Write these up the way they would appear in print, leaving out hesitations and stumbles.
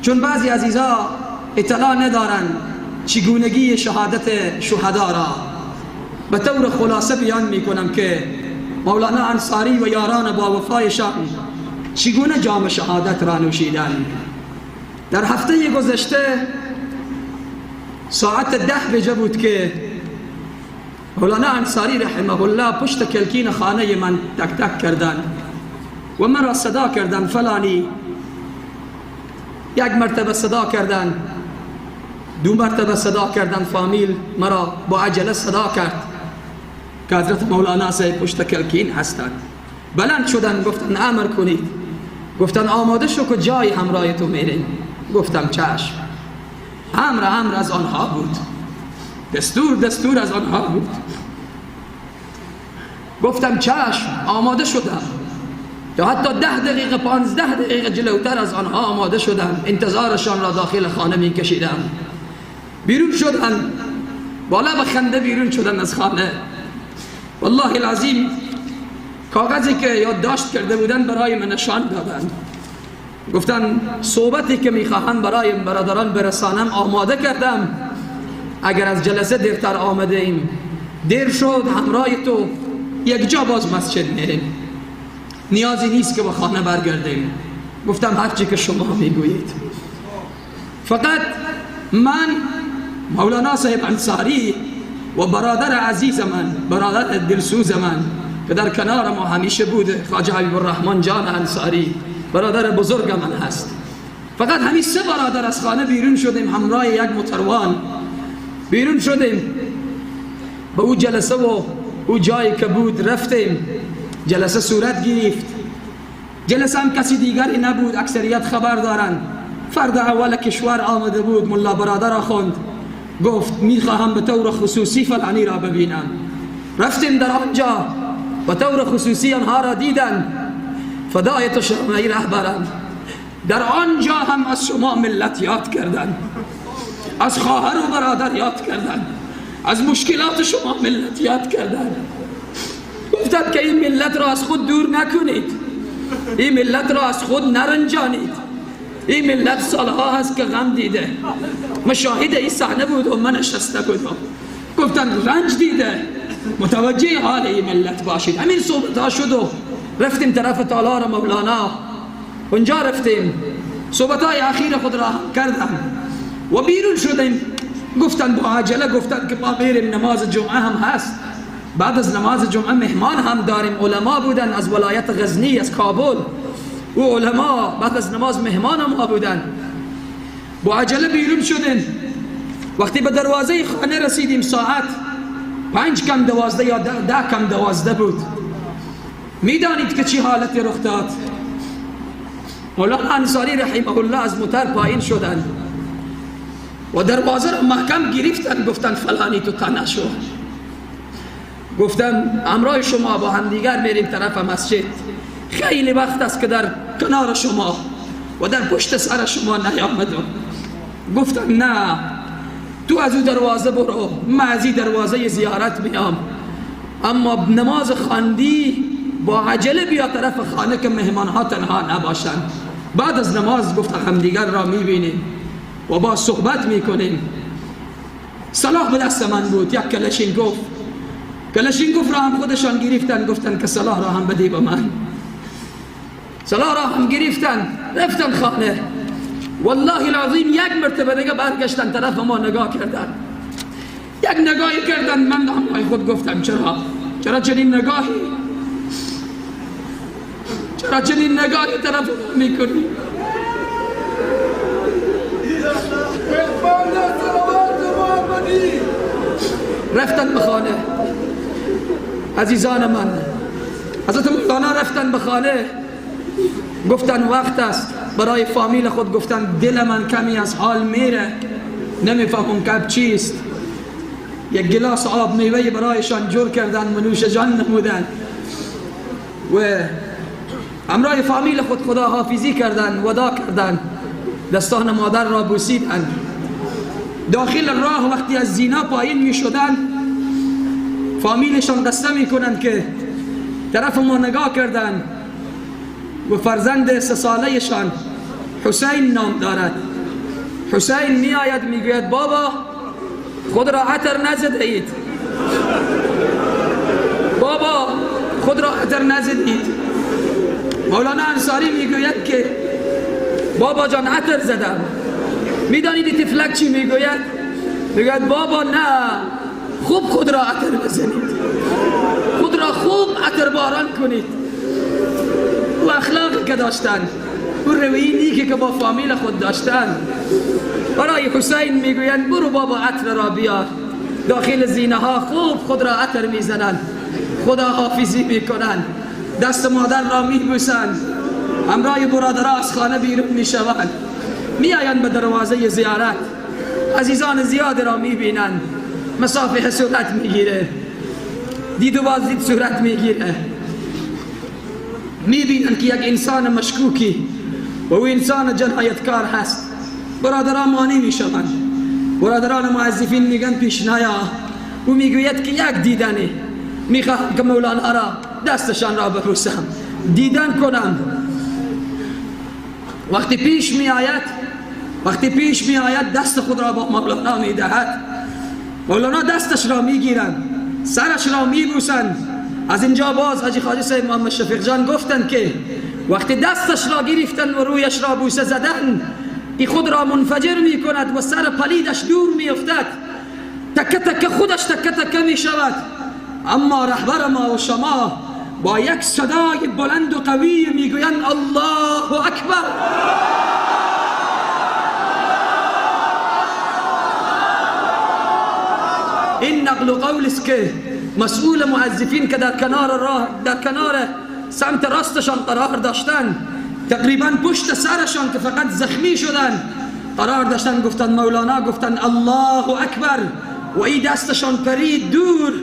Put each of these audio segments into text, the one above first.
چون بعضی عزیزا اطلاع ندارن چگونگی شهادت شهدا را. به طور خلاصه بیان میکنم که مولانا انصاری و یاران با وفایشان چگونه جام شهادت را نوشیدند. در هفته گذشته ساعت 10 بجه بود که مولانا انصاری رحمه الله پشت کلکین خانه من تک تک کردند و من را صدا کردند فلانی. یک مرتبه صدا کردند، دو مرتبه صدا کردند، فامیل مرا با عجله صدا کرد که حضرت مولانا صاحب پشت کلکین هستند. بلند شدن گفتن امر کنید، گفتن آماده شو که جای همراه تو میریم. گفتم چشم. امر از آنها بود، دستور از آنها بود. گفتم چشم، آماده شدم. تا حتی 10 دقیقه 15 دقیقه جلوتر از آنها آماده شدم، انتظارشان را داخل خانه می کشیدم. بیرون شدن، بالا به خنده بیرون شدن از خانه. والله العظیم کاغذی که یادداشت کرده بودن برای من نشان دادن. گفتن صحبتی که میخواهم برای برادران برسانم آماده کردم. اگر از جلسه دیرتر آمده ایم، دیر شد، همراه تو یک جا باز مسجد میریم، نیازی نیست که به خانه برگردیم. گفتم هرچی که شما میگویید. فقط من مولانا صاحب انصاری و برادر عزیز من، برادر دلسوز من که در کنار ما همیشه بوده، خواجه حبیب الرحمن جان انصاری برادر بزرگ من هست، فقط همین 3 برادر از خانه بیرون شدیم، همراه یک موتروان بیرون شدیم. به او جلسه و او جایی که بود رفتیم. جلسه صورت گرفت. جلسه هم کسی دیگری نبود، اکثریت خبر دارند. فرد اول کشور آمده بود، ملا برادر آخوند، گفت میخواهم به طور خصوصی فلانی را ببینم. رفتیم در آنجا، به طور خصوصی آنها را دیدن. فدای تو شما ای رهبران، در آنجا هم از شما ملت یاد کردن، از خواهر و برادر یاد کردن، از مشکلات شما ملت یاد کردن. گفتند که این ملت را از خود دور نکنید، این ملت را از خود نرنجانید. این ملت سالها هست که غم دیده. مشاهد این صحنه بود و من نشسته بودم. گفتند رنج دیده، متوجه حال این ملت باشید. همین صحبت ها شد و رفتیم طرف تالار مولانا. اونجا رفتیم، صحبت های اخیر خود را کردم و بیرون شدیم. گفتن با عجله، گفتن که ما میریم، نماز جمعه هم هست. بعد از نماز جمعه مهمان هم داریم. علما بودن از ولایت غزنی، از کابل. و علما بعد از نماز مهمان ما بودن. با عجله بیرون شدیم. وقتی به دروازه خانه رسیدیم ساعت 5 کم 12 یا 10 کم 12 بود. میدانید که چی حالتی رخ داد؟ مولانا انصاری رحمه الله از موتر پایین شدن و دروازه را محکم گرفتن. گفتن فلانی تو تنها شو. گفتم همراه شما با هم دیگر میریم طرف مسجد. خیلی وقت است که در کنار شما و در پشت سر شما نیامدم. گفتم نه، تو از او دروازه برو، من از این دروازه زیارت میام، اما نماز خواندی با عجله بیا طرف خانه که مهمان ها تنها نباشند. بعد از نماز گفتم همدیگر را میبینیم و با صحبت میکنیم. سلاح به دست من بود، یک کلاشینکوف را هم خودشان گرفتن. گفتن که سلاح را هم بدی به من. سلاح را هم گرفتن، رفتن خانه. والله العظیم یک مرتبه دیگه برگشتن طرف ما نگاه کردن. یک نگاهی کردن، من همراه خود گفتم چرا چنین نگاهی طرف میکنی؟ رفتن به خانه. عزیزان من، حضرت مولانا رفتن به خانه. گفتن وقت است برای فامیل خود. گفتن دل من کمی از حال میره، نمیفهمم که چیست. یک گلاس آب میوه برایشان جور کردن، منوش جان نمودن و همراه فامیل خود خدا حافظی کردن، ودا کردن، دستان مادر را بوسیدن. داخل راه وقتی از زینا پایین می شدن، فامیلشان قصه می کنند که طرف ما نگاه کردن و فرزند 3 سالهشان حسین نام دارد. حسین می آید می گوید بابا خود را عطر نزده اید، بابا خود را عطر نزدید. مولانا انصاری می گوید که بابا جان عطر زدم. می دانید طفلک چی می گوید؟ می گوید بابا نه، خوب خود را عطر بزنید، خود را خوب عطر باران کنید. و اخلاقی که داشتن، و رویی نیکی که با فامیل خود داشتن. برای حسین میگویند برو بابا عطر را بیار. داخل زینه ها خوب خود را عطر میزنند، خدا حافظی میکنند، دست مادر را میبوسند، همراه برادرها از خانه بیرون میشوند، میآیند به دروازه زیارت، عزیزان زیاد را میبینند، مصافحه صورت میگیره، دید و بازدید صورت میگیره، میبینند که یک انسان مشکوکی و او انسان جنایتکار هست. برادران مانی میشوند، برادران معزفین میگن پیش نیا. او میگوید که یک دیدنه، میخواهم که مولانا را دستشان را ببوسم، دیدن کنم. وقتی پیش می آید دست خود را با مولانا میدهد، مولانا دستش را میگیرند، سرش را میبوسند. از اینجا باز حاجی خواجه صاحب محمد شفیق جان گفتند که وقتی دستش را گرفتن و رویش را بوسه زدن، ای خود را منفجر می کند و سر پلیدش دور می افتد، تکه تکه خودش تکه تکه می شود. اما رهبر ما و شما با یک صدای بلند و قوی می گویند الله اکبر. این نقل و قول است که مسئول معزفین که در کنار راه، در کنار سمت راستشان قرار داشتن، تقریبا پشت سرشان که فقط زخمی شدن قرار داشتن، گفتن مولانا، گفتن الله اکبر و این دستشان پرید دور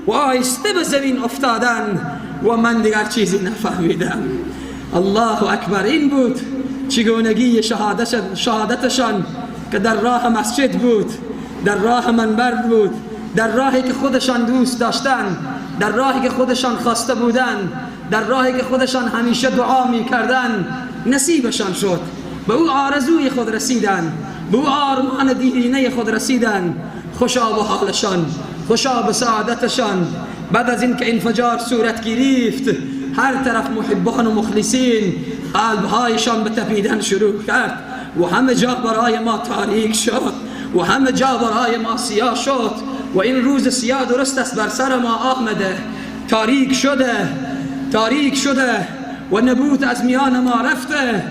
و آهسته به زمین افتادن و من دیگر چیزی نفهمیدم. الله اکبر. این بود چگونگی شهادتشان که در راه مسجد بود، در راه منبر بود، در راهی که خودشان دوست داشتن، در راهی که خودشان خواسته بودن، در راهی که خودشان همیشه دعا می کردن، نصیبشان شد. به او آرزوی خود رسیدن، به او آرمان دیرینه خود رسیدن. خوشا به حالشان، خوشا به سعادتشان. بعد از این که انفجار صورت گرفت، هر طرف محبان و مخلصین قلبهایشان به تپیدن شروع کرد و همه جا برای ما تاریک شد و همه جا برای ما سیاه شد و این روز سیاه درست است بر سر ما آمده. تاریک شده و نبوت از میان ما رفته،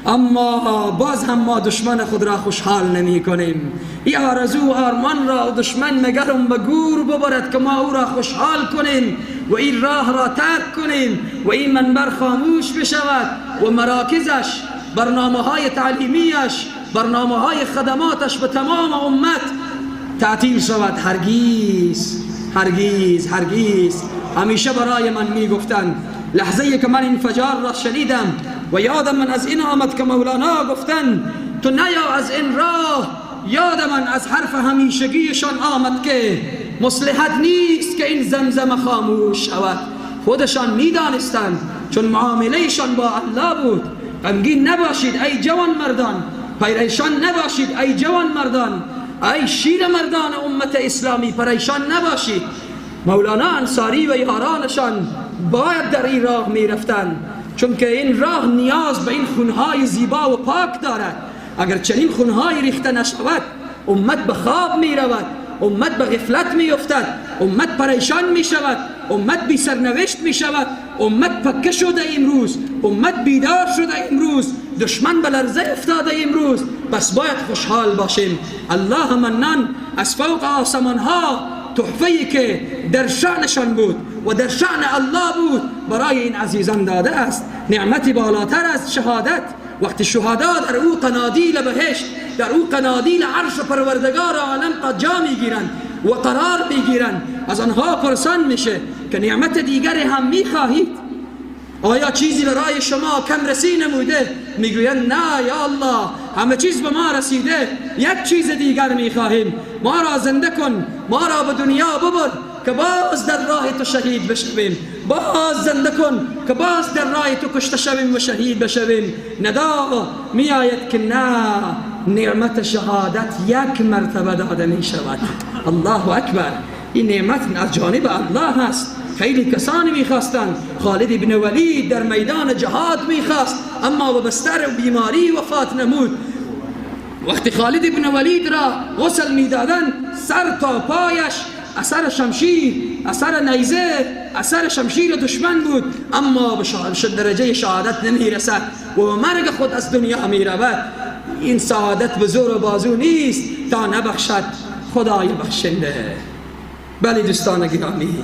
اما باز هم ما دشمن خود را خوشحال نمی کنیم. این آرزو آرمان را دشمن مگرم به گور ببرد که ما او را خوشحال کنیم و این راه را ترک کنیم و این منبر خاموش بشود و مراکزش، برنامه های تعلیمیش، برنامه های خدماتش به تمام امت تعطیل شود. هرگیز هرگیز هرگیز. همیشه برای من می گفتن، لحظه که من انفجار را شنیدم و یادم من از این آمد که مولانا گفتن تو نیا از این راه، یاد من از حرف همیشگیشان آمد که مصلحت نیست که این زمزم خاموش شود. خودشان می دانستند چون معاملهشان با الله بود. غمگین نباشید ای جوان مردان، پریشان نباشید ای جوان مردان، ای شیر مردان امت اسلامی پریشان نباشید. مولانا انصاری و یارانشان باید در این راه می رفتن، چون که این راه نیاز به این خونهای زیبا و پاک دارد. اگر چنین خونهای ریخته نشود، امت به خواب می رود، امت به غفلت می افتد، امت پریشان می شود، امت بی سرنوشت می شود، امت پکه شده امروز، امت بیدار شده امروز، دشمن به لرزه افتاده امروز. پس باید خوشحال باشیم. الله منان از فوق آسمان ها تحفه‌ای که در شأنشان بود و در شأن الله بود برای این عزیزان داده است. نعمتی بالاتر از شهادت. وقتی شهدا در او قنادیل بهشت، در او قنادیل عرش پروردگار عالم قد جا میگیرند و قرار میگیرند، از آنها پرسان میشه که نعمت دیگری هم میخواهید؟ آیا چیزی برای شما کم رسی نموده؟ میگویند نه یا الله، همه چیز به ما رسیده، یک چیز دیگر میخواهیم. ما را زنده کن، ما را به دنیا ببر که باز در راه تو شهید بشویم. باز زنده کن که باز در راه تو کشته شویم و شهید بشویم. ندا می آید که نه، نعمت شهادت یک مرتبه داده می شود. الله اکبر. این نعمت از جانب الله هست. خیلی کسانی میخواستند، خالد بن ولید در میدان جهاد میخواست اما به بستر و بیماری وفات نمود. وقتی خالد بن ولید را غسل میدادند سر تا پایش اثر شمشیر، اثر نیزه، اثر شمشیر دشمن بود، اما به درجه شهادت نمیرسد و مرگ خود از دنیا میرود. این سعادت به زور و بازو نیست تا نبخشد خدای بخشنده. بله دوستان گرامی،